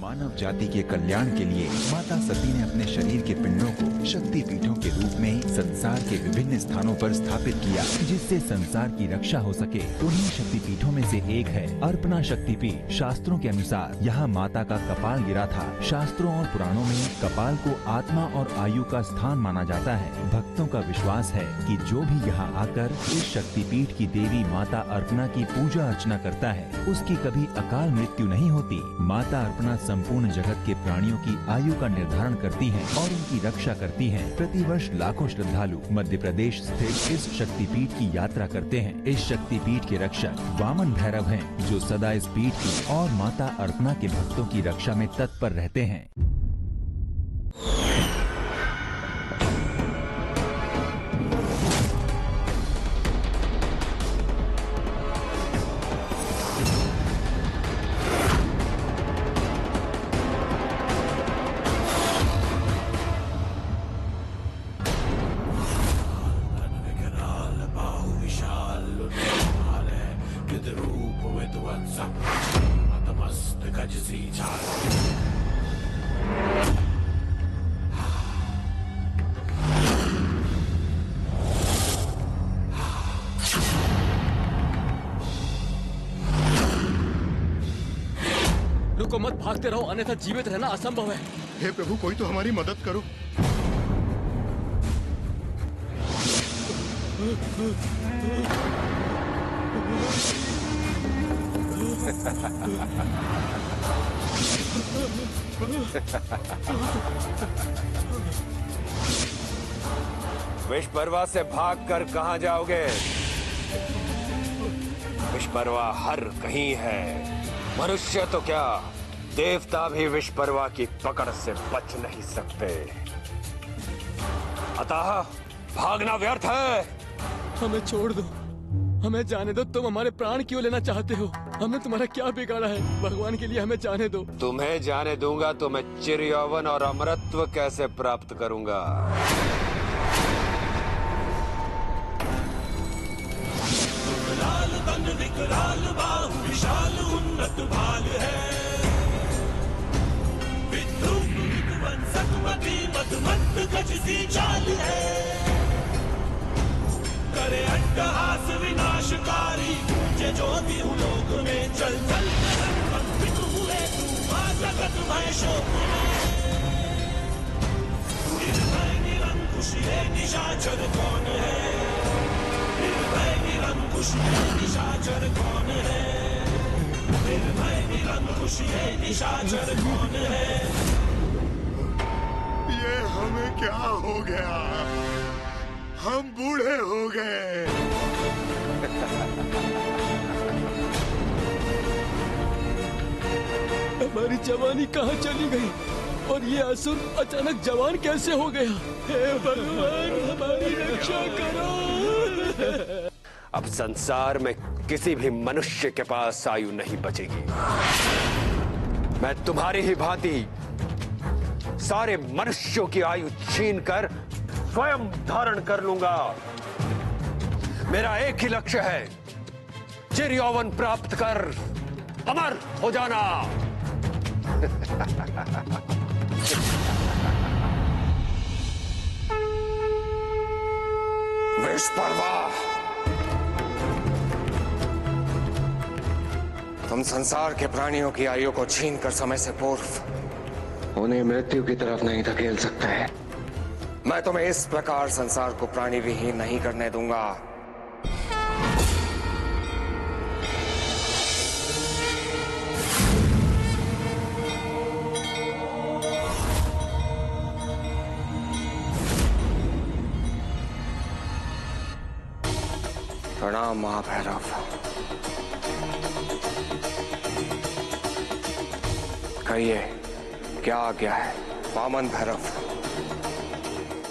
मानव जाति के कल्याण के लिए माता सती ने अपने शरीर के पिंडों को शक्ति पीठों के रूप में संसार के विभिन्न स्थानों पर स्थापित किया, जिससे संसार की रक्षा हो सके। उन्हीं शक्ति पीठों में से एक है अर्पणा शक्तिपीठ। शास्त्रों के अनुसार यहाँ माता का कपाल गिरा था। शास्त्रों और पुराणों में कपाल को आत्मा और आयु का स्थान माना जाता है। भक्तों का विश्वास है कि जो भी यहाँ आकर इस शक्तिपीठ की देवी माता अर्पणा की पूजा अर्चना करता है, उसकी कभी अकाल मृत्यु नहीं होती। माता अर्पणा संपूर्ण जगत के प्राणियों की आयु का निर्धारण करती हैं और उनकी रक्षा करती हैं। प्रतिवर्ष लाखों श्रद्धालु मध्य प्रदेश स्थित इस शक्तिपीठ की यात्रा करते हैं। इस शक्तिपीठ के रक्षक वामन भैरव हैं, जो सदा इस पीठ की और माता अर्पणा के भक्तों की रक्षा में तत्पर रहते हैं। रुको मत, भागते रहो, अन्यथा जीवित रहना असंभव है। हे प्रभु, कोई तो हमारी मदद करो। विषपर्वा से भागकर कहां जाओगे? विषपर्वा हर कहीं है। मनुष्य तो क्या, देवता भी विषपर्वा की पकड़ से बच नहीं सकते। अतः भागना व्यर्थ है। हमें छोड़ दो, हमें जाने दो। तुम हमारे प्राण क्यों लेना चाहते हो? हमने तुम्हारा क्या बिगाड़ा है? भगवान के लिए हमें जाने दो। तुम्हें जाने दूंगा तो मैं चिर यौवन और अमरत्व कैसे प्राप्त करूंगा? लाल तन विकराल बाहु विशाल उन्नत भाल है। विद्रुम विध्वंसक मति मदमत्त गज सी चाल है। करे अट्टहास विनाशकारी, जे जो भी लोक में चल चल कंपित हुए तू जगत भय शोक में। निर्भय निरंकुश ये निशाचर कौन है? निर्भय निरंकुश ये निशाचर कौन है? निर्भय निरंकुश ये निशाचर कौन है? ये हमें क्या हो गया? हम बूढ़े हो गए। हमारी जवानी कहाँ चली गई और ये असुर अचानक जवान कैसे हो गया? हे भगवान, हमारी रक्षा करो। अब संसार में किसी भी मनुष्य के पास आयु नहीं बचेगी। मैं तुम्हारी ही भांति सारे मनुष्यों की आयु छीनकर स्वयं धारण कर लूंगा। मेरा एक ही लक्ष्य है, चिर यौवन प्राप्त कर अमर हो जाना। विषपर्वा, तुम संसार के प्राणियों की आयु को छीनकर समय से पूर्व उन्हें मृत्यु की तरफ नहीं धकेल सकते हैं। मैं तुम्हें इस प्रकार संसार को प्राणी विहीन नहीं करने दूंगा। प्रणाम महाभैरव। कहिए, क्या आज्ञा है? वामन भैरव,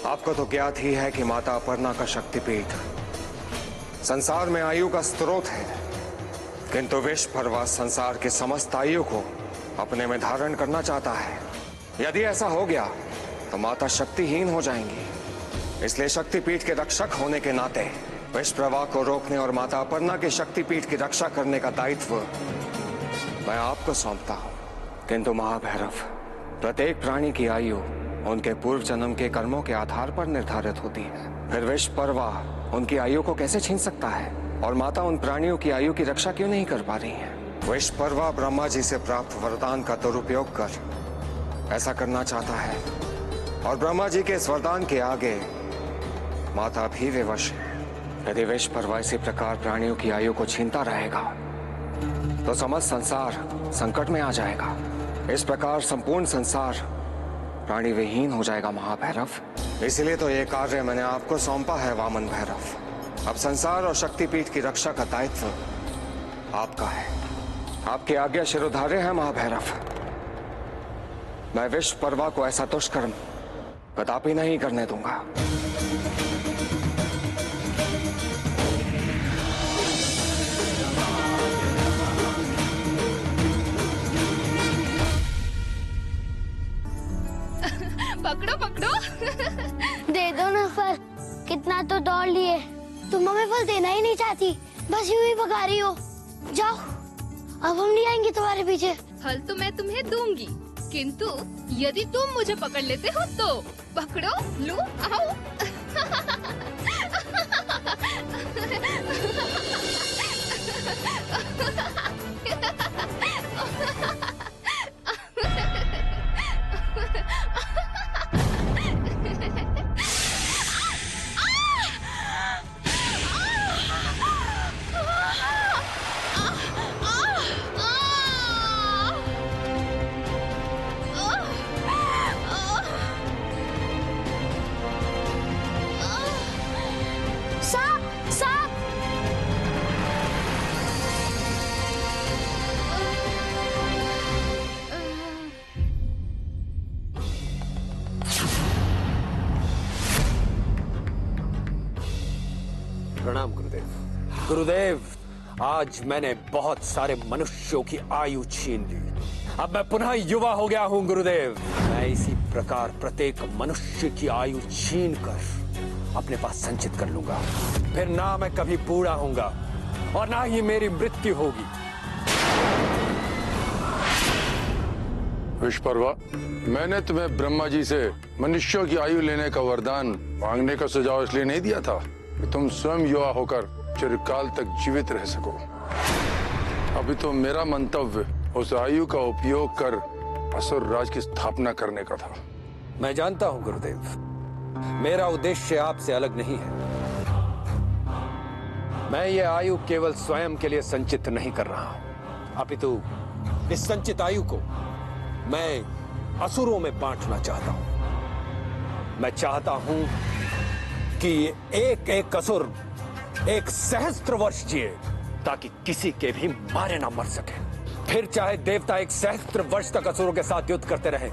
आपको तो ज्ञात ही है कि माता अपर्णा का शक्तिपीठ संसार में आयु का स्रोत है, किंतु विषपर्वा संसार के समस्त आयु को अपने में धारण करना चाहता है। यदि ऐसा हो गया तो माता शक्तिहीन हो जाएंगी। इसलिए शक्तिपीठ के रक्षक होने के नाते विषप्रवाह को रोकने और माता अपर्णा के शक्तिपीठ की रक्षा करने का दायित्व मैं आपको सौंपता हूं। किंतु महाभैरव, प्रत्येक प्राणी की आयु उनके पूर्व जन्म के कर्मों के आधार पर निर्धारित होती है। फिर विश्वपर्वा उनकी आयु को कैसे छीन सकता है? और माता उन प्राणियों की आयु की रक्षा क्यों नहीं कर पा रही है? विश्वपर्वा ब्रह्मा जी से प्राप्त वरदान का दुरुपयोग कर ऐसा करना चाहता है, और ब्रह्मा जी के इस वरदान के आगे माता भी विवश है। यदि विश्वपर्वा इसी प्रकार प्राणियों की आयु को छीनता रहेगा तो समस्त संसार संकट में आ जाएगा। इस प्रकार संपूर्ण संसार प्राणी विहीन हो जाएगा महाभैरव। इसलिए तो ये कार्य मैंने आपको सौंपा है वामन भैरव। अब संसार और शक्तिपीठ की रक्षा का दायित्व आपका है। आपकी आज्ञा शिरोधार्य है महाभैरव। मैं विश्वपर्वा को ऐसा दुष्कर्म कदापि नहीं करने दूंगा। पकड़ो पकड़ो। दे दो ना फल, कितना तो दौड़ लिए। तुम हमें फल देना ही नहीं चाहती, बस यूं ही भगा रही हो। जाओ, अब हम नहीं आएंगे तुम्हारे पीछे। फल तो मैं तुम्हें दूंगी, किंतु यदि तुम मुझे पकड़ लेते हो तो। पकड़ो, लो, आओ। प्रणाम गुरुदेव। गुरुदेव, आज मैंने बहुत सारे मनुष्यों की आयु छीन ली। अब मैं पुनः युवा हो गया हूँ गुरुदेव। मैं इसी प्रकार प्रत्येक मनुष्य की आयु छीन कर अपने पास संचित कर लूंगा। फिर ना मैं कभी बूढ़ा होऊंगा और ना ही मेरी मृत्यु होगी। विश्वपर्वा, मैंने तुम्हें ब्रह्मा जी से मनुष्यों की आयु लेने का वरदान मांगने का सुझाव इसलिए नहीं दिया था कि तुम स्वयं युवा होकर चिरकाल तक जीवित रह सको। अभी तो मेरा मंतव्य उस आयु का उपयोग कर असुर राज की स्थापना करने का था। मैं जानता हूं गुरुदेव, मेरा उद्देश्य आपसे अलग नहीं है। मैं ये आयु केवल स्वयं के लिए संचित नहीं कर रहा हूं, अपितु इस संचित आयु को मैं असुरों में बांटना चाहता हूं। मैं चाहता हूं कि एक एक असुर 1 सहस्त्र वर्ष जिए, ताकि किसी के भी मारे ना मर सके। फिर चाहे देवता 1 सहस्त्र वर्ष तक असुरों के साथ युद्ध करते रहे,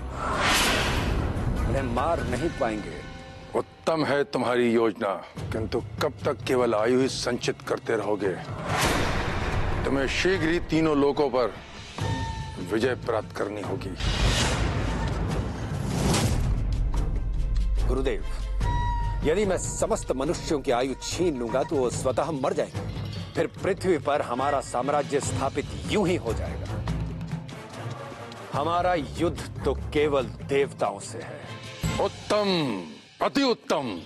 उन्हें मार नहीं पाएंगे। उत्तम है तुम्हारी योजना, किंतु कब तक केवल आयु ही संचित करते रहोगे? तुम्हें शीघ्र ही तीनों लोकों पर विजय प्राप्त करनी होगी। गुरुदेव, यदि मैं समस्त मनुष्यों की आयु छीन लूंगा तो वो स्वतः मर जाएंगे। फिर पृथ्वी पर हमारा साम्राज्य स्थापित यूं ही हो जाएगा। हमारा युद्ध तो केवल देवताओं से है। उत्तम, अति उत्तम।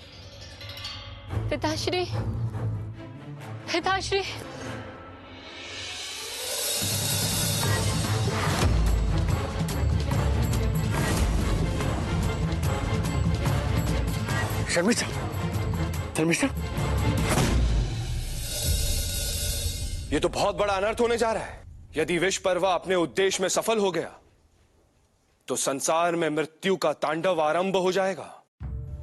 पिताश्री, पिताश्री। शर्मिष्ठा, शर्मिष्ठा, ये तो बहुत बड़ा अनर्थ होने जा रहा है। यदि विश्वपर्वा अपने उद्देश्य में सफल हो गया तो संसार में मृत्यु का तांडव आरंभ हो जाएगा।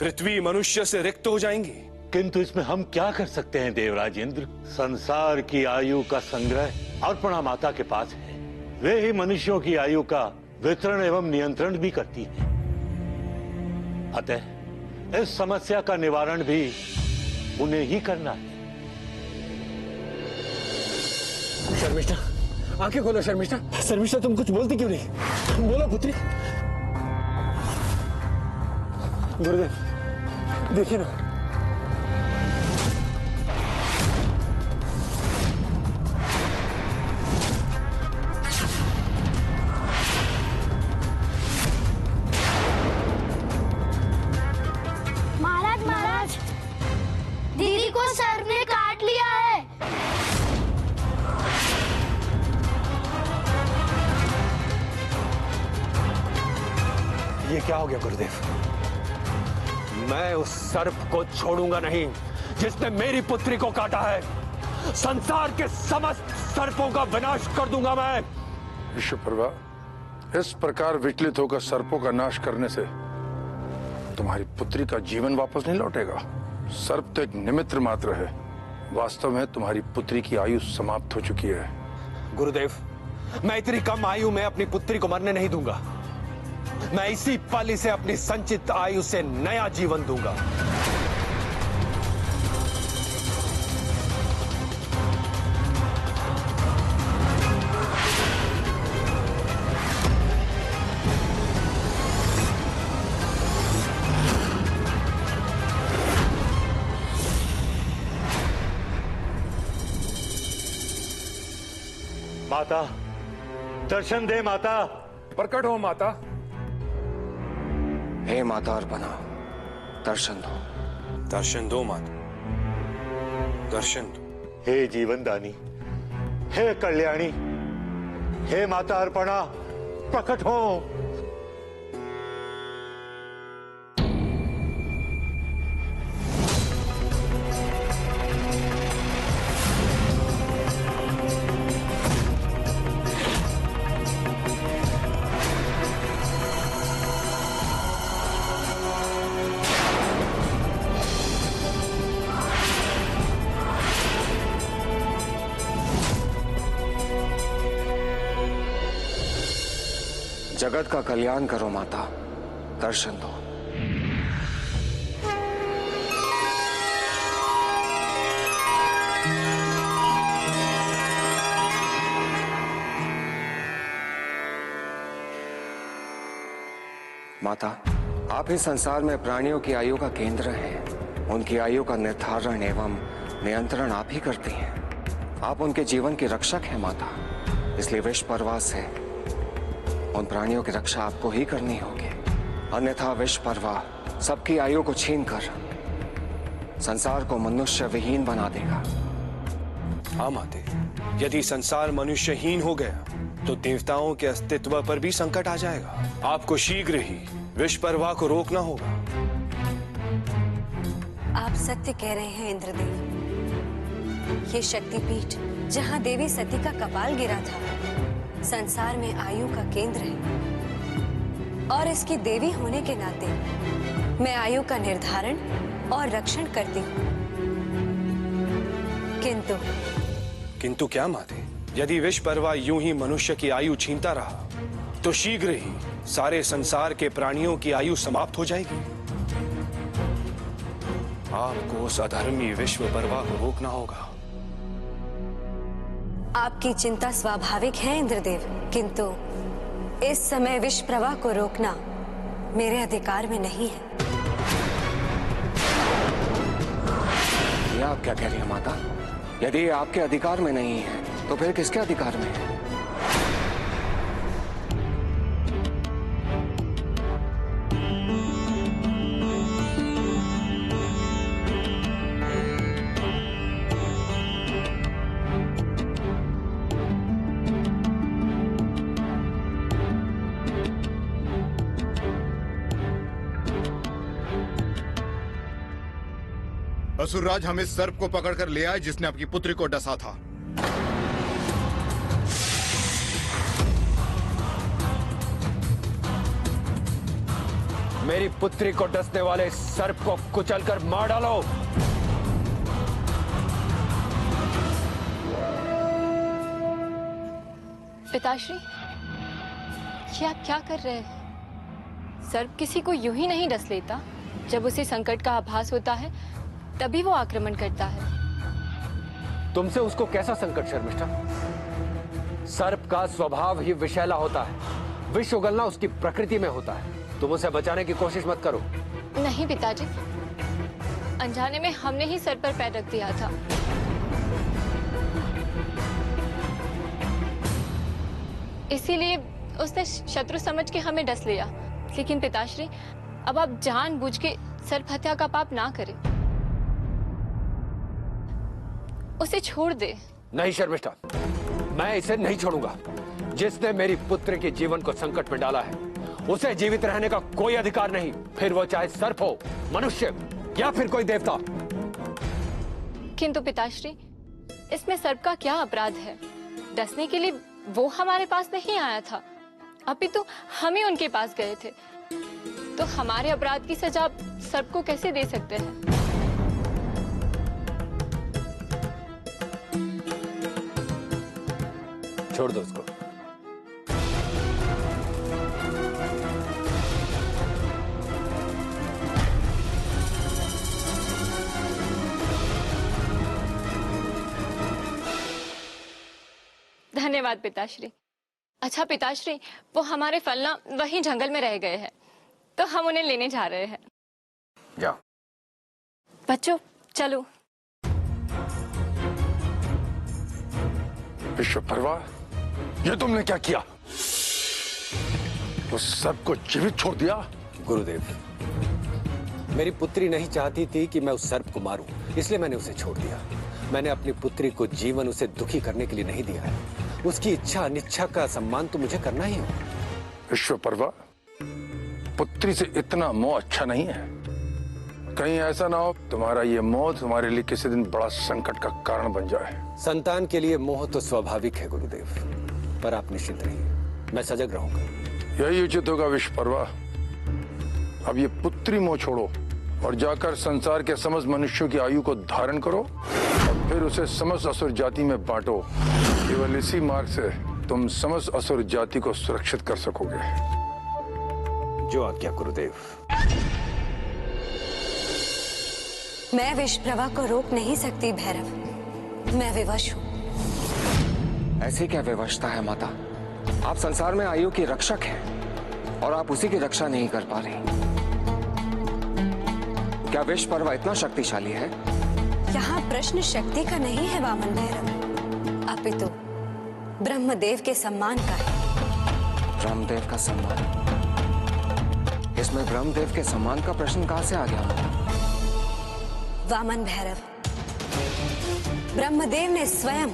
पृथ्वी मनुष्य से रिक्त हो जाएंगी। किंतु इसमें हम क्या कर सकते हैं देवराज इंद्र? संसार की आयु का संग्रह अर्पणा माता के पास है। वे ही मनुष्यों की आयु का वितरण एवं नियंत्रण भी करती है। अतः इस समस्या का निवारण भी उन्हें ही करना है। शर्मिष्ठा, आंखें खोलो शर्मिष्ठा। शर्मिष्ठा, तुम कुछ बोलती क्यों नहीं? बोलो पुत्री। गुरुदेव, देखिए ना। ये क्या हो गया गुरुदेव? मैं उस सर्प को छोड़ूंगा नहीं जिसने मेरी पुत्री को काटा है। संसार के समस्त सर्पों का विनाश कर दूंगा मैं। विश्वपर्वा, इस प्रकार विचलित होकर सर्पों का नाश करने से तुम्हारी पुत्री का जीवन वापस नहीं लौटेगा। सर्प तो एक निमित्त मात्र है, वास्तव में तुम्हारी पुत्री की आयु समाप्त हो चुकी है। गुरुदेव, मैं इतनी कम आयु में अपनी पुत्री को मरने नहीं दूंगा। मैं इसी पल इसे अपनी संचित आयु से नया जीवन दूंगा। माता, दर्शन दे माता। प्रकट हो माता। हे माता अर्पणा, दर्शन दो। दर्शन दो माता, दर्शन दो। हे जीवनदानी, हे कल्याणी, हे माता अर्पणा, प्रकट हो। जगत का कल्याण करो माता, दर्शन दो। माता, आप इस संसार में प्राणियों की आयु का केंद्र हैं। उनकी आयु का निर्धारण एवं नियंत्रण आप ही करती हैं। आप उनके जीवन की रक्षक हैं माता, इसलिए विष परवा से उन प्राणियों की रक्षा आपको ही करनी होगी, अन्यथा विष परवा सबकी आयु को छीनकर संसार को मनुष्य विहीन बना देगा। हाँ माते, यदि संसार मनुष्यहीन हो गया तो देवताओं के अस्तित्व पर भी संकट आ जाएगा। आपको शीघ्र ही विष परवा को रोकना होगा। आप सत्य कह रहे हैं इंद्रदेव। ये शक्तिपीठ जहाँ देवी सती का कपाल गिरा था, संसार में आयु का केंद्र है और इसकी देवी होने के नाते मैं आयु का निर्धारण और रक्षण करती हूँ। किंतु क्या माते? यदि विष परवा यूं ही मनुष्य की आयु छीनता रहा तो शीघ्र ही सारे संसार के प्राणियों की आयु समाप्त हो जाएगी। आपको उस अधर्मी विश्व परवा को रोकना होगा। आपकी चिंता स्वाभाविक है इंद्रदेव, किंतु इस समय विष प्रवाह को रोकना मेरे अधिकार में नहीं है। ये आप क्या कह रही हैं माता? यदि ये आपके अधिकार में नहीं है तो फिर किसके अधिकार में है? असुरराज, हम इस सर्प को पकड़कर ले आए जिसने आपकी पुत्री को डसा था। मेरी पुत्री को डसने वाले सर्प को कुचलकर मार डालो। पिताश्री, ये आप क्या कर रहे हैं? सर्प किसी को यूं ही नहीं डस लेता। जब उसे संकट का आभास होता है तभी वो आक्रमण करता है। तुमसे उसको कैसा संकट शर्मिष्ठा? सर्प का स्वभाव ही विषैला होता है। विष उगलना उसकी प्रकृति में होता है। तुम उसे बचाने की कोशिश मत करो। नहीं पिताजी, अनजाने में हमने ही सर पर पैर रख दिया था। इसीलिए उसने शत्रु समझ के हमें डस लिया। लेकिन पिताश्री, अब आप जानबूझ के सर्प हत्या का पाप ना करें। उसे छोड़ दे। नहीं शर्मिष्ठा, मैं इसे नहीं छोड़ूंगा। जिसने मेरी पुत्री के जीवन को संकट में डाला है उसे जीवित रहने का कोई अधिकार नहीं, फिर वो चाहे सर्प हो, मनुष्य या फिर कोई देवता। किंतु पिताश्री, इसमें सर्प का क्या अपराध है? डसने के लिए वो हमारे पास नहीं आया था, अपितु हम ही उनके पास गए थे। तो हमारे अपराध की सजा आप सर्प को कैसे दे सकते हैं? छोड़ दो उसको। धन्यवाद पिताश्री। अच्छा पिताश्री, वो हमारे फल ना वहीं जंगल में रह गए हैं, तो हम उन्हें लेने जा रहे हैं। जाओ बच्चों, चलो। विश्वपर्वा, ये तुमने क्या किया? उस सर्प को जीवित छोड़ दिया? गुरुदेव, मेरी पुत्री नहीं चाहती थी कि मैं उस सर्प को मारूं, इसलिए मैंने उसे छोड़ दिया। मैंने अपनी पुत्री को जीवन उसे दुखी करने के लिए नहीं दिया है। उसकी इच्छा अनिच्छा का सम्मान तो मुझे करना ही होगा। विश्वपर्वा, पुत्री से इतना मोह अच्छा नहीं है। कहीं ऐसा ना हो तुम्हारा ये मोह तुम्हारे लिए किसी दिन बड़ा संकट का कारण बन जाए। संतान के लिए मोह तो स्वाभाविक है गुरुदेव, पर आप निश्चिंत रहिए, मैं सजग रहूंगा। यही उचित होगा विश्वपर्वा। अब ये पुत्री मोह छोड़ो और जाकर संसार के समस्त मनुष्यों की आयु को धारण करो और फिर उसे समस्त असुर जाति में बांटो। केवल इसी मार्ग से तुम समस्त असुर जाति को सुरक्षित कर सकोगे। जो आज्ञा गुरुदेव। मैं विषप्रभा को रोक नहीं सकती भैरव, मैं विवश हूँ। ऐसी क्या विवशता है माता? आप संसार में आयु की रक्षक हैं और आप उसी की रक्षा नहीं कर पा रही। क्या विषपर्वा इतना शक्तिशाली है? यहाँ प्रश्न शक्ति का नहीं है वामन भैरव, अपितु ब्रह्मदेव के सम्मान का है। ब्रह्मदेव का सम्मान? इसमें ब्रह्मदेव के सम्मान का प्रश्न कहां से आ गया? वामन भैरव, ब्रह्मदेव ने स्वयं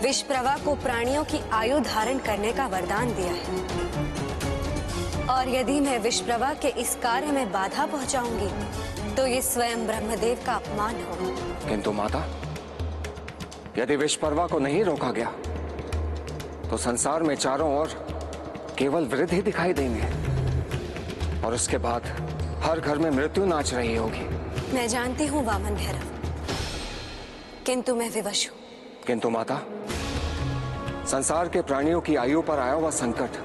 विषप्रभा को प्राणियों की आयु धारण करने का वरदान दिया है, और यदि मैं विषप्रभा के इस कार्य में बाधा पहुंचाऊंगी तो ये स्वयं ब्रह्मदेव का अपमान होगा। किंतु माता, यदि विषपर्वा को नहीं रोका गया तो संसार में चारों ओर केवल वृद्ध ही दिखाई देंगे और उसके बाद हर घर में मृत्यु नाच रही होगी। मैं जानती हूँ वामन भैरव, किंतु मैं विवश हूँ। किंतु माता, संसार के प्राणियों की आयु पर आया हुआ संकट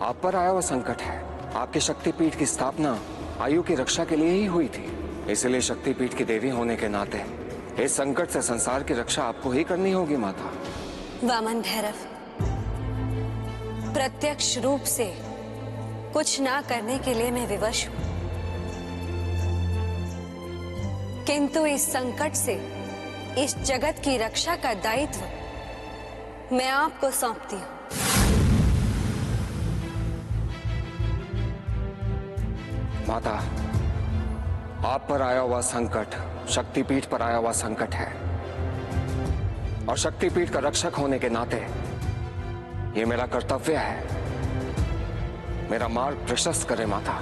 आप पर आया हुआ संकट है। आपके शक्तिपीठ की स्थापना आयु की रक्षा के लिए ही हुई थी, इसलिए शक्तिपीठ की देवी होने के नाते इस संकट से संसार की रक्षा आपको ही करनी होगी माता। वामन भैरव, प्रत्यक्ष रूप से कुछ ना करने के लिए मैं विवश हूं, किंतु इस संकट से इस जगत की रक्षा का दायित्व मैं आपको सौंपती हूं। माता, आप पर आया हुआ संकट शक्तिपीठ पर आया हुआ संकट है, और शक्तिपीठ का रक्षक होने के नाते ये मेरा कर्तव्य है। मेरा मार्ग प्रशस्त करे माता।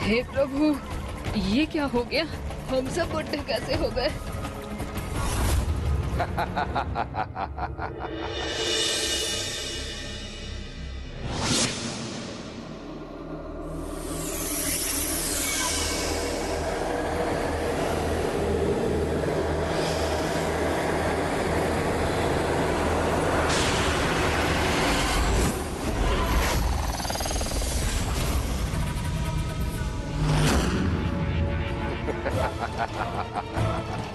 हे प्रभु, ये क्या हो गया? हम सब बुढ़े कैसे हो गए?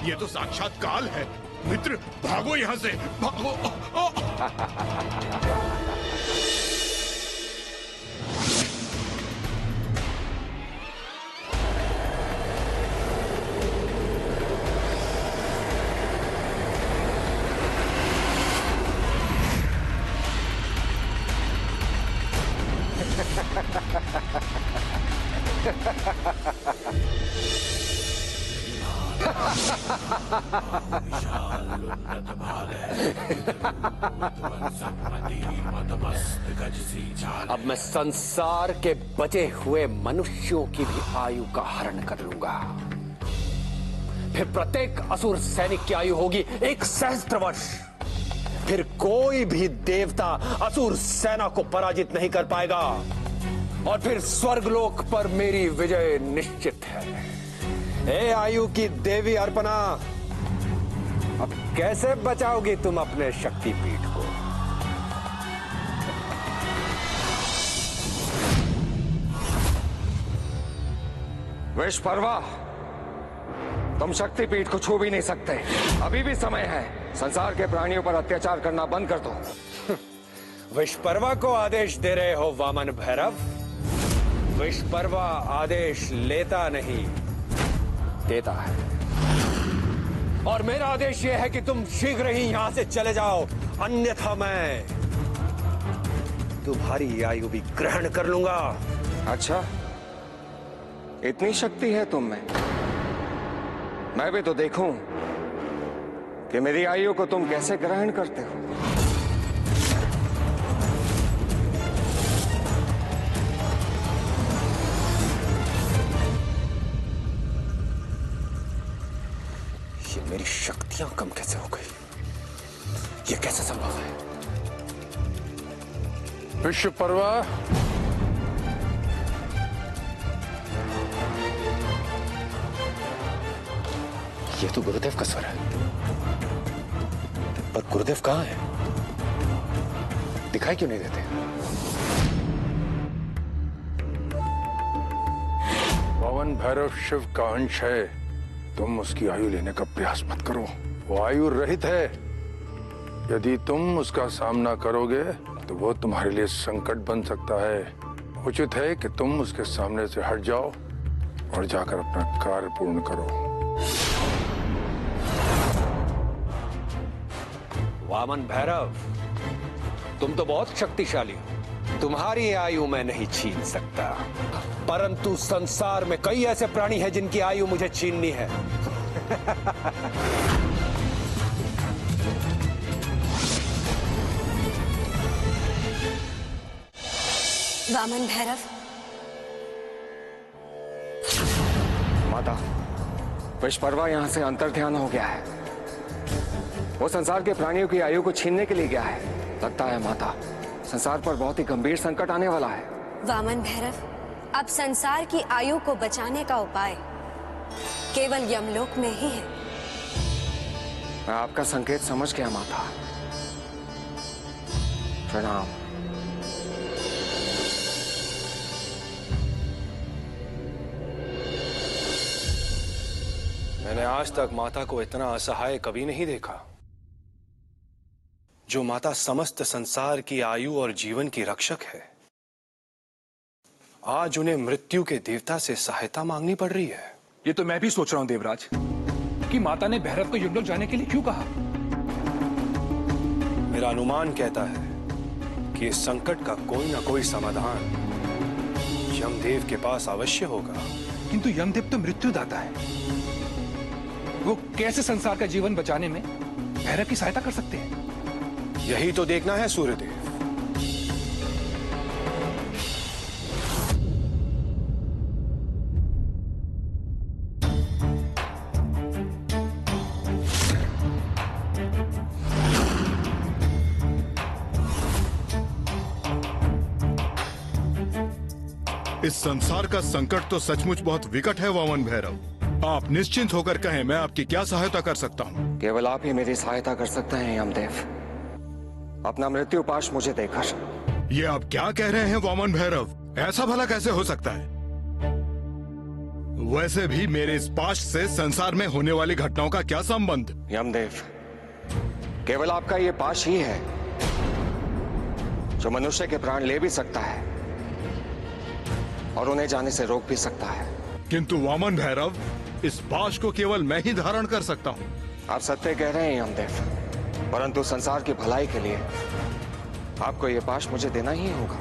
ये तो साक्षात काल है। मित्र, भागो यहाँ से, भागो। अब मैं संसार के बचे हुए मनुष्यों की भी आयु का हरण कर लूंगा। फिर प्रत्येक असुर सैनिक की आयु होगी 1 सहस्त्र वर्ष। फिर कोई भी देवता असुर सेना को पराजित नहीं कर पाएगा और फिर स्वर्गलोक पर मेरी विजय निश्चित है। हे आयु की देवी अर्पणा, अब कैसे बचाओगी तुम अपने शक्तिपीठ को? विश्वपर्वा, तुम शक्तिपीठ को छू भी नहीं सकते। अभी भी समय है। संसार के प्राणियों पर अत्याचार करना बंद कर दो। विश्वपर्वा को आदेश दे रहे हो वामन भैरव? विश्वपर्वा आदेश लेता नहीं, देता है। और मेरा आदेश यह है कि तुम शीघ्र ही यहां से चले जाओ, अन्यथा मैं तुम्हारी आयु भी ग्रहण कर लूंगा। अच्छा, इतनी शक्ति है तुम में? मैं भी तो देखूं कि मेरी आयु को तुम कैसे ग्रहण करते हो। ये मेरी शक्तियां कम कैसे हो गई? ये कैसे संभव है? विश्वपर्वा, ये तो गुरुदेव का स्वर है, पर गुरुदेव कहां है? दिखाई क्यों नहीं देते? वामन भैरव शिव का अंश है। तुम उसकी आयु लेने का प्रयास मत करो। वो आयु रहित है। यदि तुम उसका सामना करोगे तो वो तुम्हारे लिए संकट बन सकता है। उचित है कि तुम उसके सामने से हट जाओ और जाकर अपना कार्य पूर्ण करो। वामन भैरव, तुम तो बहुत शक्तिशाली हो। तुम्हारी आयु मैं नहीं छीन सकता, परंतु संसार में कई ऐसे प्राणी हैं जिनकी आयु मुझे छीननी है। वामन भैरव, माता, विश्वपर्वा यहां से अंतर्ध्यान हो गया है। वो संसार के प्राणियों की आयु को छीनने के लिए गया है। लगता है माता, संसार पर बहुत ही गंभीर संकट आने वाला है। वामन भैरव, अब संसार की आयु को बचाने का उपाय केवल यमलोक में ही है। मैं आपका संकेत समझ गया माता। प्रणाम। मैंने आज तक माता को इतना असहाय कभी नहीं देखा। जो माता समस्त संसार की आयु और जीवन की रक्षक है, आज उन्हें मृत्यु के देवता से सहायता मांगनी पड़ रही है। ये तो मैं भी सोच रहा हूं देवराज, कि माता ने भैरव को यमलोक जाने के लिए क्यों कहा। मेरा अनुमान कहता है कि इस संकट का कोई ना कोई समाधान यमदेव के पास अवश्य होगा। किंतु यमदेव तो मृत्युदाता है। वो कैसे संसार का जीवन बचाने में भैरव की सहायता कर सकते हैं? यही तो देखना है सूर्यदेव। इस संसार का संकट तो सचमुच बहुत विकट है वामन भैरव। आप निश्चिंत होकर कहें, मैं आपकी क्या सहायता कर सकता हूँ? केवल आप ही मेरी सहायता कर सकते हैं यमदेव। अपना मृत्यु पाश मुझे देकर। ये आप क्या कह रहे हैं वामन भैरव? ऐसा भला कैसे हो सकता है? वैसे भी मेरे इस पाश से संसार में होने वाली घटनाओं का क्या संबंध? यमदेव, केवल आपका ये पाश ही है जो मनुष्य के प्राण ले भी सकता है और उन्हें जाने से रोक भी सकता है। किंतु वामन भैरव, इस पाश को केवल मैं ही धारण कर सकता हूँ। आप सत्य कह रहे हैं यमदेव, परंतु संसार की भलाई के लिए आपको यह पाश मुझे देना ही होगा।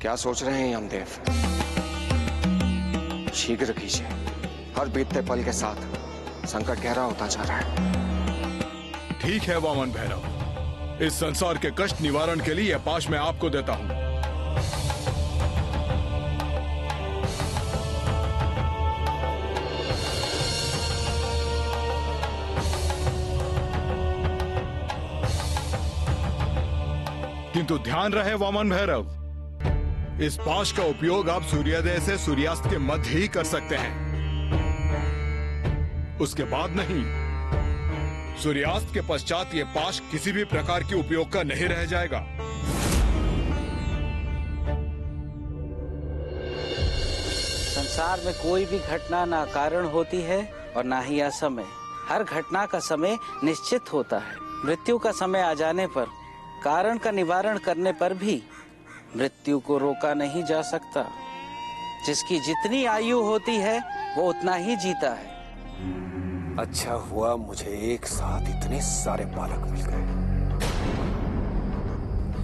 क्या सोच रहे हैं यमदेव? शीघ्र कीजिए। हर बीतते पल के साथ संकट गहरा होता जा रहा है। ठीक है वामन भैरव, इस संसार के कष्ट निवारण के लिए यह पाश मैं आपको देता हूं। किंतु ध्यान रहे वामन भैरव, इस पाश का उपयोग आप सूर्योदय से सूर्यास्त के मध्य ही कर सकते हैं, उसके बाद नहीं। सूर्यास्त के पश्चात यह पाश किसी भी प्रकार के उपयोग का नहीं रह जाएगा। संसार में कोई भी घटना ना कारण होती है और ना ही असमय। हर घटना का समय निश्चित होता है। मृत्यु का समय आ जाने पर, कारण का निवारण करने पर भी मृत्यु को रोका नहीं जा सकता। जिसकी जितनी आयु होती है वो उतना ही जीता है। अच्छा हुआ मुझे एक साथ इतने सारे बालक मिल गए।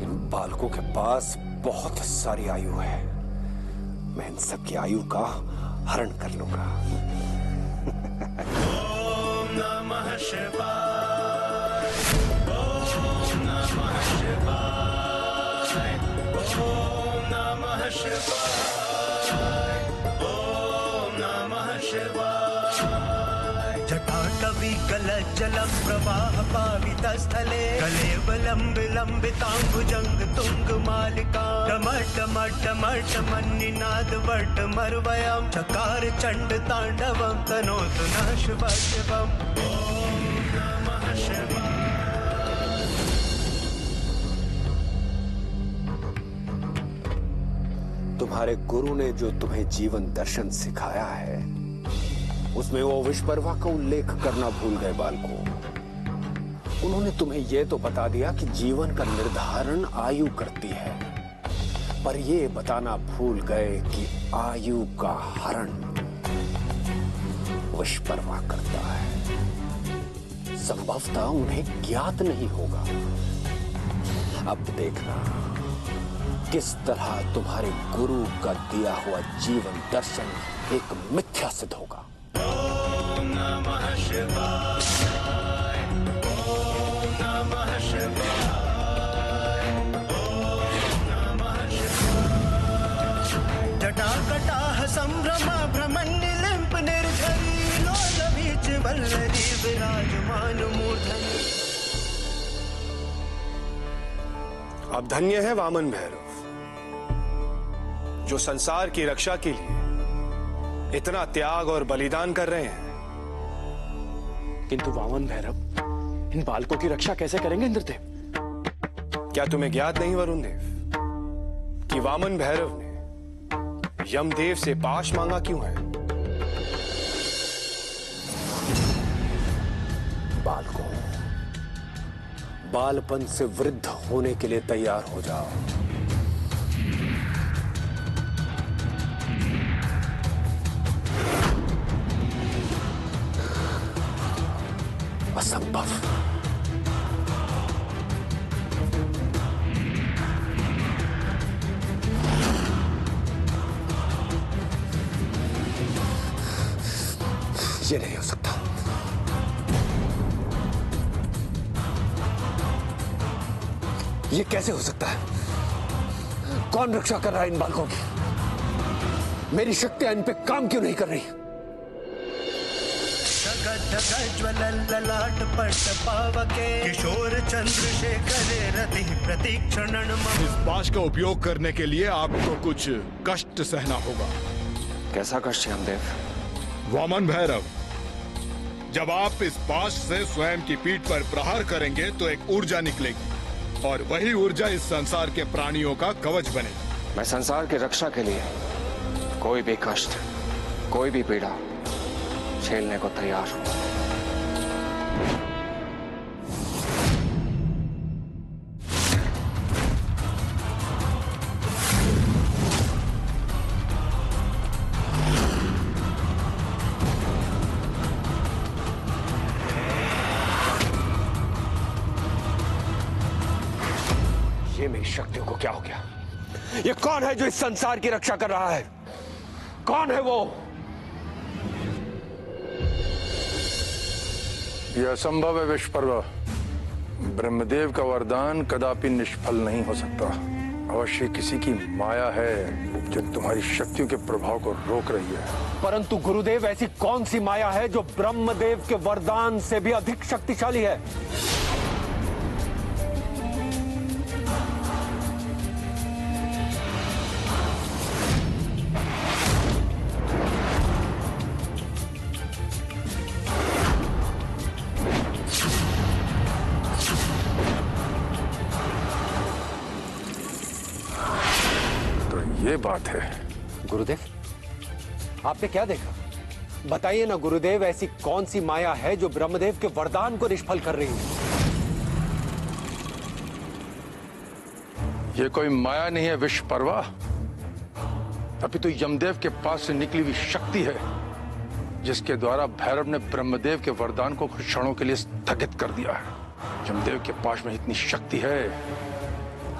इन बालकों के पास बहुत सारी आयु है। मैं इन सबकी आयु का हरण कर लूंगा। ओम नमः शिवाय, ओम नमः शिवाय, ओम नमः शिवाय, ओम नमः शिवाय। जटाटवी कलज्जलं प्रवाह पावितस्थले कलेवलं विलम्बिताम्बुजंग तुंगमालिका टमटमटमटमन्निनाद वटमर्वयं चकार चंड तांडवं तनोतु नः शिवः शिवम्। ओम नमः शिवाय। तुम्हारे गुरु ने जो तुम्हें जीवन दर्शन सिखाया है उसमें वो विश्वकर्मा का उल्लेख करना भूल गए बालकों। उन्होंने तुम्हें यह तो बता दिया कि जीवन का निर्धारण आयु करती है, पर ये बताना भूल गए कि आयु का हरण विश्वकर्मा करता है। संभवतः उन्हें ज्ञात नहीं होगा। अब देखना किस तरह तुम्हारे गुरु का दिया हुआ जीवन दर्शन एक मिथ्या सिद्ध होगा। ओम नमः शिवाय, ओम नमः शिवाय, ओम नमः शिवाय। जटाकटाह संभ्रम भ्रमण्यलिम्प निर्झरी लोलभीच वल्लरी विराजमान मूर्धनि। अब धन्य है वामन भैरव जो संसार की रक्षा के लिए इतना त्याग और बलिदान कर रहे हैं। किंतु वामन भैरव, इन बालकों की रक्षा कैसे करेंगे इंद्रदेव? क्या तुम्हें ज्ञात नहीं वरुण देव कि वामन भैरव ने यमदेव से पाश मांगा क्यों है? बालकों, बालपन से वृद्ध होने के लिए तैयार हो जाओ। असंभव। ये नहीं हो सकता। ये कैसे हो सकता है? कौन रक्षा कर रहा है इन बालकों की? मेरी शक्तियां इन पे काम क्यों नहीं कर रही? ललाट पट पावके किशोर चंद्रशेखर रति प्रतीक्षणन। इस पाश का उपयोग करने के लिए आपको कुछ कष्ट सहना होगा। कैसा कष्ट यमदेव? वामन भैरव, जब आप इस पाश से स्वयं की पीठ पर प्रहार करेंगे तो एक ऊर्जा निकलेगी और वही ऊर्जा इस संसार के प्राणियों का कवच बनेगी। मैं संसार की रक्षा के लिए कोई भी कष्ट, कोई भी पीड़ा झेलने को तैयार हूं। ये मेरी शक्तियों को क्या हो गया? ये कौन है जो इस संसार की रक्षा कर रहा है? कौन है वो? यह असंभव है विश्वपर्वा। ब्रह्मदेव का वरदान कदापि निष्फल नहीं हो सकता। अवश्य किसी की माया है जो तुम्हारी शक्तियों के प्रभाव को रोक रही है। परंतु गुरुदेव, ऐसी कौन सी माया है जो ब्रह्मदेव के वरदान से भी अधिक शक्तिशाली है? ये बात है। गुरुदेव, आपने क्या देखा? बताइए ना गुरुदेव, ऐसी कौन सी माया है जो ब्रह्मदेव के वरदान को निष्फल कर रही है? ये कोई माया नहीं है विश्वपर्वा, अभी तो यमदेव के पास से निकली हुई शक्ति है, जिसके द्वारा भैरव ने ब्रह्मदेव के वरदान को कुछ क्षणों के लिए स्थगित कर दिया है। यमदेव के पास में इतनी शक्ति है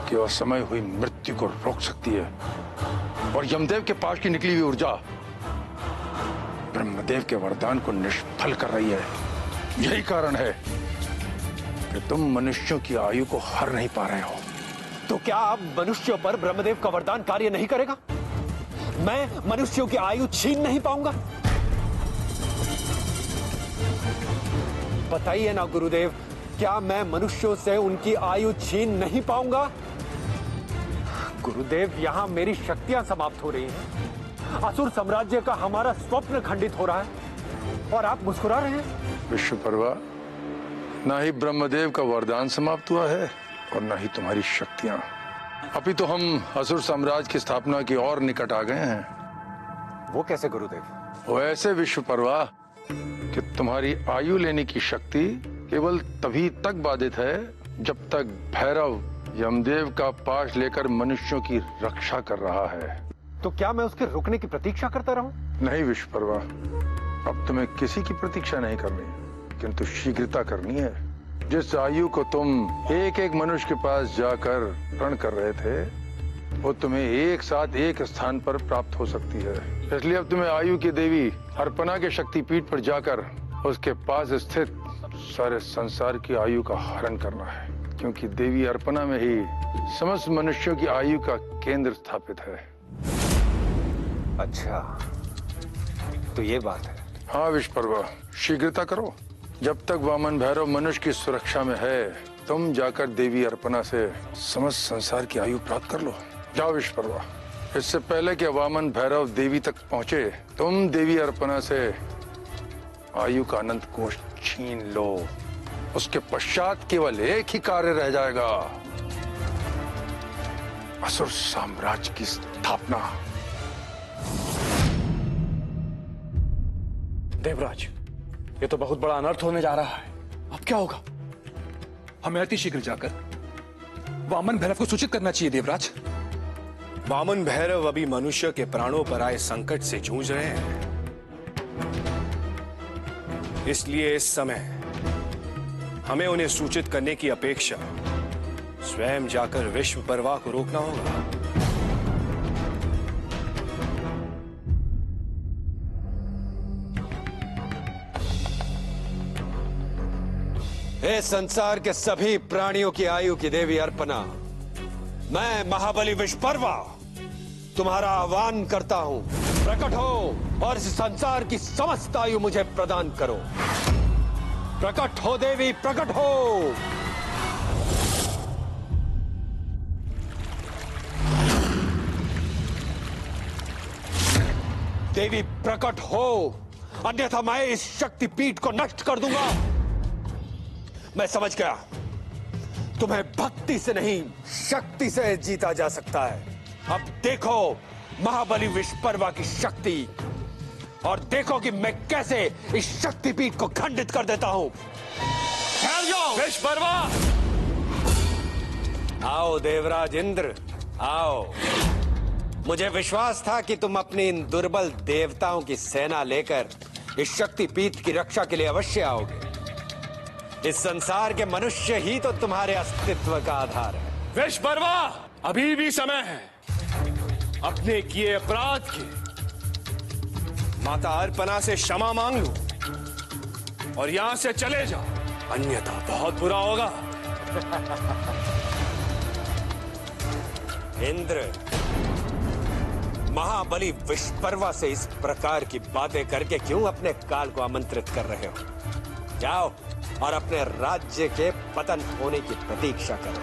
कि वह समय हुई मृत्यु को रोक सकती है, और यमदेव के पास की निकली हुई ऊर्जा ब्रह्मदेव के वरदान को निष्फल कर रही है। यही कारण है कि तुम मनुष्यों की आयु को हर नहीं पा रहे हो। तो क्या अब मनुष्यों पर ब्रह्मदेव का वरदान कार्य नहीं करेगा? मैं मनुष्यों की आयु छीन नहीं पाऊंगा? बताइए ना गुरुदेव, क्या मैं मनुष्यों से उनकी आयु छीन नहीं पाऊंगा? गुरुदेव, यहां मेरी शक्तियां समाप्त हो रही हैं। असुर साम्राज्य का हमारा स्वप्न खंडित हो रहा है और आप मुस्कुरा रहे हैं। विश्वपर्वा, ना ही ब्रह्मदेव का वरदान समाप्त हुआ है और ना ही तुम्हारी शक्तियां। अभी तो हम असुर साम्राज्य की स्थापना की और निकट आ गए हैं। वो कैसे गुरुदेव? वो ऐसे विश्वपर्वा कि तुम्हारी आयु लेने की शक्ति केवल तभी तक बाधित है जब तक भैरव यमदेव का पाश लेकर मनुष्यों की रक्षा कर रहा है। तो क्या मैं उसके रुकने की प्रतीक्षा करता रहूं? नहीं विश्वपर्वा, अब तुम्हें किसी की प्रतीक्षा नहीं करनी, किंतु शीघ्रता करनी है। जिस आयु को तुम एक एक मनुष्य के पास जाकर प्रण कर रहे थे, वो तुम्हें एक साथ एक स्थान पर प्राप्त हो सकती है। इसलिए अब तुम्हें आयु की देवी अर्पणा के शक्तिपीठ पर जाकर उसके पास स्थित सारे संसार की आयु का हरण करना है, क्योंकि देवी अर्पणा में ही समस्त मनुष्यों की आयु का केंद्र स्थापित है। अच्छा, तो ये बात है। हाँ विश्वपर्वा, शीघ्रता करो। जब तक वामन भैरव मनुष्य की सुरक्षा में है, तुम जाकर देवी अर्पणा से समस्त संसार की आयु प्राप्त कर लो। जाओ विश्वपर्वा। इससे पहले कि वामन भैरव देवी तक पहुंचे, तुम देवी अर्पणा से आयु का अनंत कोष छीन लो। उसके पश्चात केवल एक ही कार्य रह जाएगा, असुर साम्राज्य की स्थापना। देवराज, ये तो बहुत बड़ा अनर्थ होने जा रहा है। अब क्या होगा? हमें अतिशीघ्र जाकर वामन भैरव को सूचित करना चाहिए देवराज। वामन भैरव अभी मनुष्य के प्राणों पर आए संकट से जूझ रहे हैं, इसलिए इस समय हमें उन्हें सूचित करने की अपेक्षा स्वयं जाकर विश्वपर्वा को रोकना होगा। हे संसार के सभी प्राणियों की आयु की देवी अर्पणा, मैं महाबली विश्वपर्वा तुम्हारा आह्वान करता हूं। प्रकट हो और इस संसार की समस्त आयु मुझे प्रदान करो। प्रकट हो देवी, प्रकट हो। देवी प्रकट हो, अन्यथा मैं इस शक्तिपीठ को नष्ट कर दूंगा। मैं समझ गया, तुम्हें भक्ति से नहीं शक्ति से जीता जा सकता है। अब देखो महाबली विश्वपर्वा की शक्ति, और देखो कि मैं कैसे इस शक्तिपीठ को खंडित कर देता हूं। ठहर जाओ विश्वपर्वा। आओ देवराज इंद्र, आओ। मुझे विश्वास था कि तुम अपनी इन दुर्बल देवताओं की सेना लेकर इस शक्तिपीठ की रक्षा के लिए अवश्य आओगे। इस संसार के मनुष्य ही तो तुम्हारे अस्तित्व का आधार है। विश्वपर्वा, अभी भी समय है। अपने किए अपराध की माता अर्पणा से क्षमा मांग लो और यहां से चले जाओ, अन्यथा बहुत बुरा होगा। इंद्र, महाबली विश्वपर्वा से इस प्रकार की बातें करके क्यों अपने काल को आमंत्रित कर रहे हो? जाओ और अपने राज्य के पतन होने की प्रतीक्षा करो।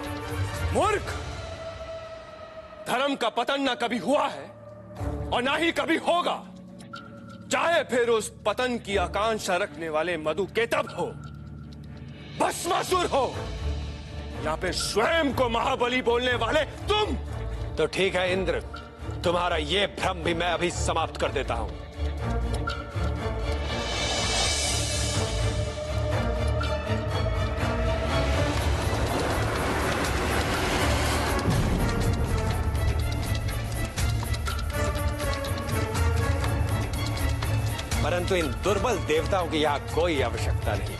मूर्ख! धर्म का पतन ना कभी हुआ है और ना ही कभी होगा, चाहे फिर उस पतन की आकांक्षा रखने वाले मधुकेतव हो, भस्मासुर हो, या फिर स्वयं को महाबली बोलने वाले तुम। तो ठीक है इंद्र, तुम्हारा ये भ्रम भी मैं अभी समाप्त कर देता हूं। परंतु इन दुर्बल देवताओं की यहां कोई आवश्यकता नहीं।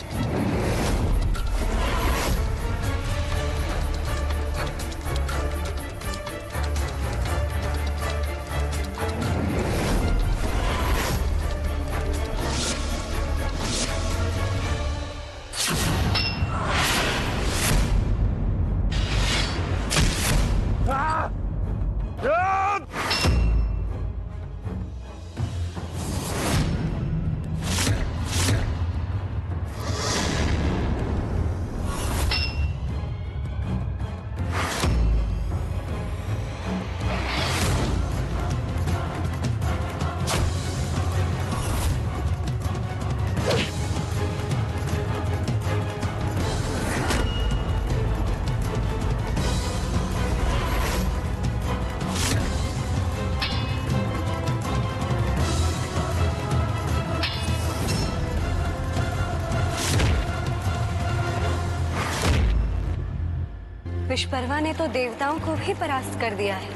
विश्वपर्वा ने तो देवताओं को भी परास्त कर दिया है।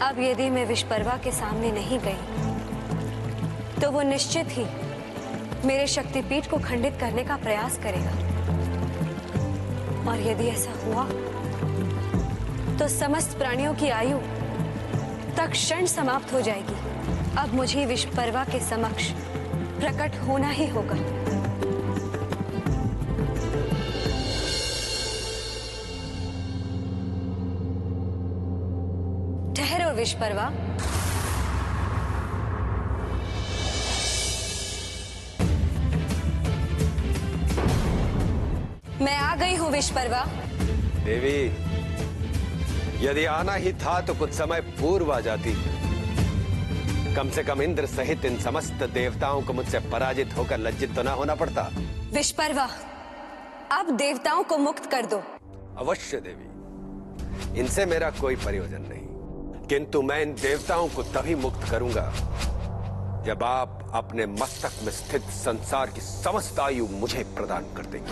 अब यदि मैं विश्वपर्वा के सामने नहीं गई तो वो निश्चित ही मेरे शक्तिपीठ को खंडित करने का प्रयास करेगा, और यदि ऐसा हुआ तो समस्त प्राणियों की आयु तत्क्षण समाप्त हो जाएगी। अब मुझे विश्वपर्वा के समक्ष प्रकट होना ही होगा। ठहरो विश्वपर्वा, मैं आ गई हूं विश्वपर्वा। देवी, यदि आना ही था तो कुछ समय पूर्व आ जाती। कम से कम इंद्र सहित इन समस्त देवताओं को मुझसे पराजित होकर लज्जित तो ना होना पड़ता। विश्वपर्वा, अब देवताओं को मुक्त कर दो। अवश्य देवी, इनसे मेरा कोई प्रयोजन नहीं, किंतु मैं इन देवताओं को तभी मुक्त करूंगा जब आप अपने मस्तक में स्थित संसार की समस्त आयु मुझे प्रदान कर देंगे।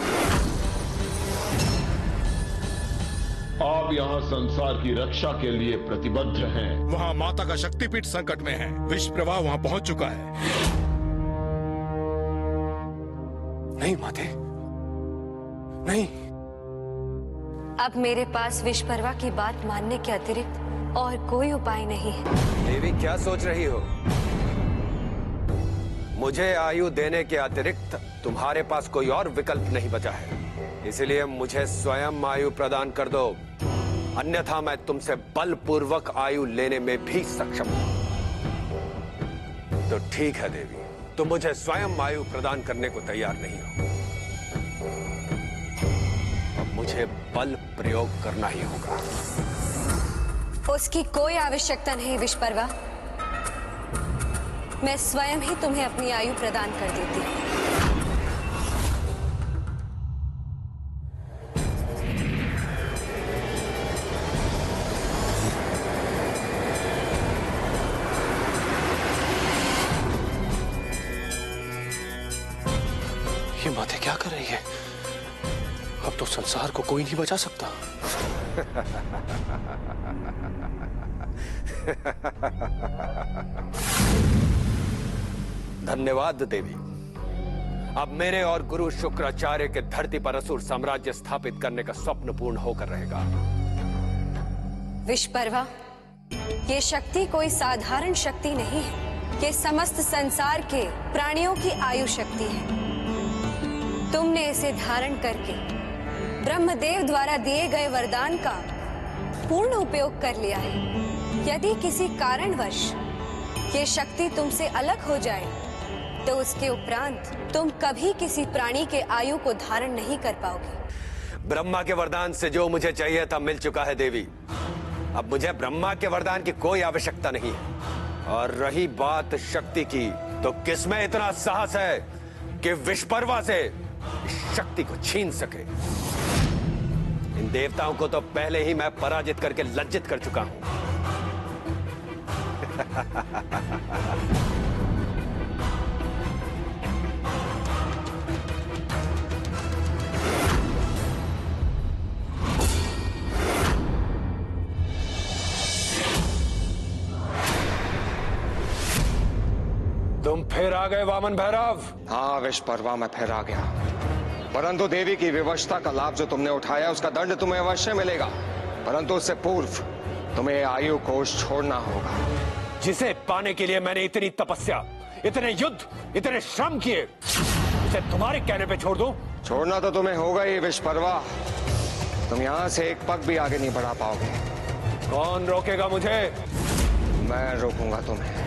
आप यहाँ संसार की रक्षा के लिए प्रतिबद्ध हैं। वहाँ माता का शक्तिपीठ संकट में है। विश्वप्रभा वहाँ पहुँच चुका है। नहीं माते, नहीं। अब मेरे पास विश्वपर्वा की बात मानने के अतिरिक्त और कोई उपाय नहीं है। देवी, क्या सोच रही हो? मुझे आयु देने के अतिरिक्त तुम्हारे पास कोई और विकल्प नहीं बचा है, इसलिए मुझे स्वयं आयु प्रदान कर दो, अन्यथा मैं तुमसे बलपूर्वक आयु लेने में भी सक्षम हूं। तो ठीक है देवी, तुम मुझे स्वयं आयु प्रदान करने को तैयार नहीं हो, अब मुझे बल प्रयोग करना ही होगा। उसकी कोई आवश्यकता नहीं विश्वपर्वा, मैं स्वयं ही तुम्हें अपनी आयु प्रदान कर देती हूँ। ये माते क्या कर रही है? अब तो संसार को कोई नहीं बचा सकता। धन्यवाद देवी। अब मेरे और गुरु शुक्राचार्य के धरती पर असुर साम्राज्य स्थापित करने का स्वप्न पूर्ण होकर रहेगा। विश्वपर्वा, ये शक्ति कोई साधारण शक्ति नहीं है, ये समस्त संसार के प्राणियों की आयु शक्ति है। तुमने इसे धारण करके ब्रह्मदेव द्वारा दिए गए वरदान का पूर्ण उपयोग कर लिया है। यदि किसी कारणवश ये शक्ति तुमसे अलग हो जाए तो उसके उपरांत तुम कभी किसी प्राणी के आयु को धारण नहीं कर पाओगे। ब्रह्मा के वरदान से जो मुझे चाहिए था मिल चुका है देवी। अब मुझे ब्रह्मा के वरदान की कोई आवश्यकता नहीं है। और रही बात शक्ति की, तो किसमें इतना साहस है कि विश्वपर्वा से शक्ति को छीन सके? इन देवताओं को तो पहले ही मैं पराजित करके लज्जित कर चुका हूं। तुम फिर आ गए वामन भैरव। हाँ विश्वपर्वा, मैं फिर आ गया, परंतु देवी की विवशता का लाभ जो तुमने उठाया उसका दंड तुम्हें अवश्य मिलेगा। परंतु उससे पूर्व तुम्हें आयु कोश छोड़ना होगा, जिसे पाने के लिए मैंने इतनी तपस्या, इतने युद्ध, इतने श्रम किए, उसे तुम्हारे कहने पे छोड़ दूं? छोड़ना तो तुम्हें होगा ही विश्वपर्वा। तुम यहाँ से एक पग भी आगे नहीं बढ़ा पाओगे। कौन रोकेगा मुझे? मैं रोकूंगा तुम्हें।